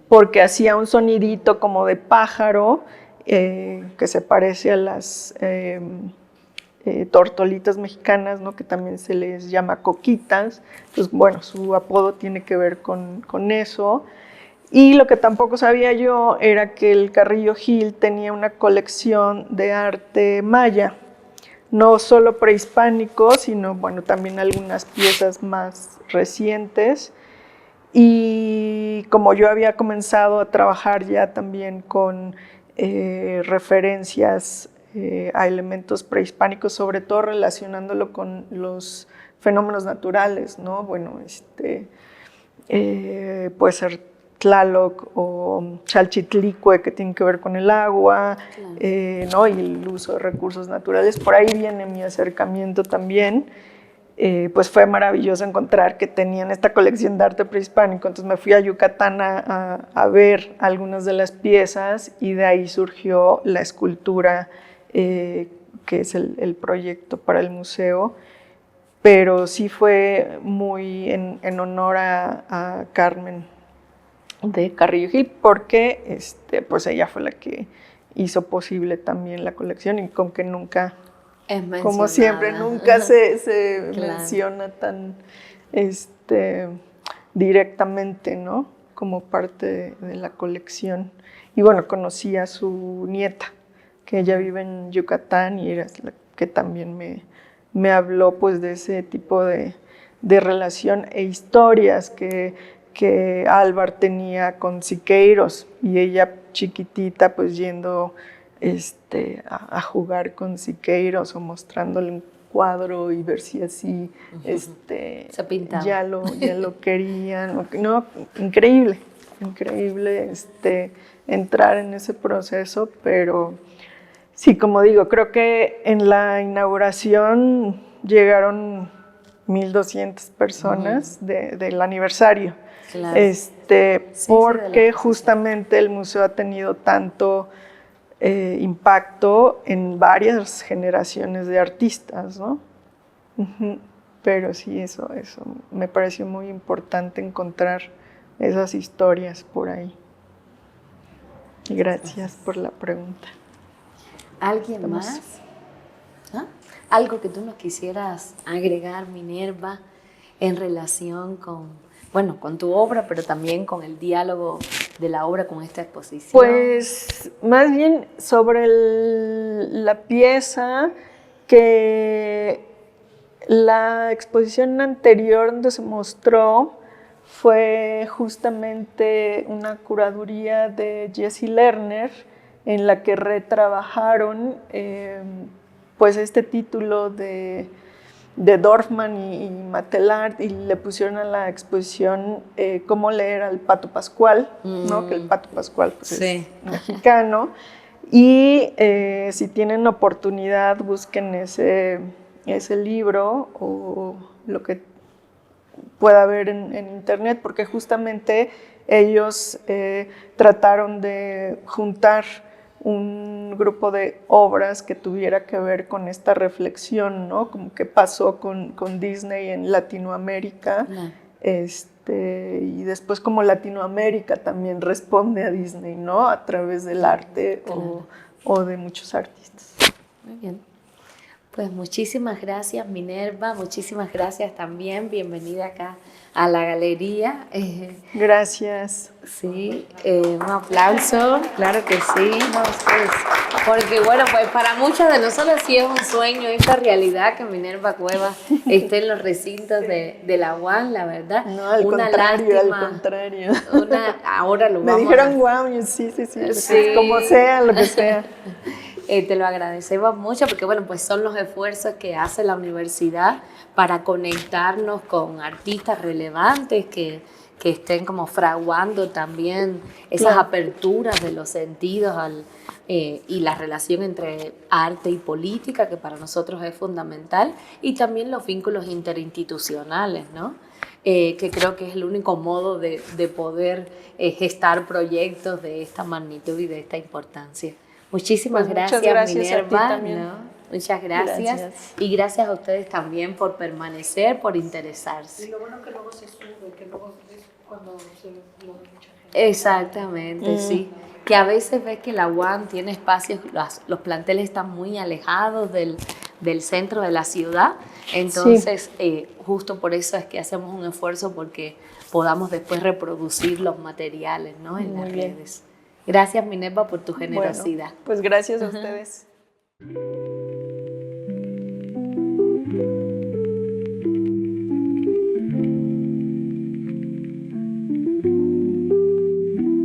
porque hacía un sonidito como de pájaro, que se parece a las tortolitas mexicanas, ¿no? Que también se les llama coquitas. Entonces, bueno, su apodo tiene que ver con eso. Y lo que tampoco sabía yo era que el Carrillo Gil tenía una colección de arte maya, no solo prehispánico, sino bueno, también algunas piezas más recientes. Y como yo había comenzado a trabajar ya también con referencias a elementos prehispánicos, sobre todo relacionándolo con los fenómenos naturales, ¿no? Bueno, puede ser Tlaloc o Chalchitlicue, que tienen que ver con el agua, claro. ¿No? Y el uso de recursos naturales. Por ahí viene mi acercamiento también. Pues fue maravilloso encontrar que tenían esta colección de arte prehispánico. Entonces me fui a Yucatán a ver algunas de las piezas y de ahí surgió la escultura, que es el proyecto para el museo. Pero sí fue muy en honor a Carmen de Carrillo Gil, porque pues ella fue la que hizo posible también la colección y con que nunca, como siempre, nunca se claro. menciona tan directamente, ¿no? Como parte de la colección. Y bueno, conocí a su nieta, que ella vive en Yucatán y era la que también me habló pues de ese tipo de relación e historias que Álvar tenía con Siqueiros, y ella chiquitita pues yendo a jugar con Siqueiros o mostrándole un cuadro y ver si así ya lo querían. No, increíble entrar en ese proceso, pero sí, como digo, creo que en la inauguración llegaron 1,200 personas del aniversario. Claro. Porque justamente el museo ha tenido tanto impacto en varias generaciones de artistas, ¿no? Pero sí, eso me pareció muy importante encontrar esas historias por ahí. Gracias por la pregunta. ¿Alguien más? ¿Ah? ¿Algo que tú nos quisieras agregar, Minerva, en relación con, bueno, con tu obra, pero también con el diálogo de la obra con esta exposición? Pues más bien sobre la pieza, que la exposición anterior donde se mostró fue justamente una curaduría de Jessie Lerner, en la que retrabajaron pues este título de Dorfman y Matelart, y le pusieron a la exposición cómo leer al Pato Pascual, ¿no? Que el Pato Pascual pues, sí, es mexicano. Y si tienen oportunidad, busquen ese libro o lo que pueda haber en internet, porque justamente ellos trataron de juntar un grupo de obras que tuviera que ver con esta reflexión, ¿no? Como que pasó con Disney en Latinoamérica, no. Y después como Latinoamérica también responde a Disney, ¿no? A través del arte, claro, o de muchos artistas. Muy bien. Pues muchísimas gracias, Minerva, muchísimas gracias también, bienvenida acá a la galería. Gracias. Sí, un aplauso, claro que sí. No, ustedes. Porque bueno, pues para muchos de nosotros sí es un sueño esta realidad que Minerva Cuevas esté en los recintos de la UAM, la verdad. No, al una contrario, lástima, al contrario. Ahora lo Me vamos dijeron wow, sí, Sí. como sea, lo que sea. Te lo agradecemos mucho porque bueno, pues son los esfuerzos que hace la universidad para conectarnos con artistas relevantes que estén como fraguando también esas Claro. aperturas de los sentidos y la relación entre arte y política, que para nosotros es fundamental, y también los vínculos interinstitucionales, ¿no? Que creo que es el único modo de poder gestar proyectos de esta magnitud y de esta importancia. Muchísimas Pues muchas gracias, gracias a ti Minerva. también. ¿No? Muchas gracias. Gracias. Y gracias a ustedes también por permanecer, por interesarse. Y lo bueno que luego se sube, que luego es cuando se lo ve mucha gente. Exactamente, sí. Que a veces ves que la UAM tiene espacios, los planteles están muy alejados del centro de la ciudad. Entonces, justo por eso es que hacemos un esfuerzo porque podamos después reproducir los materiales, ¿no? En Muy las bien. redes. Gracias, Minerva, por tu generosidad. Bueno, pues gracias a ustedes.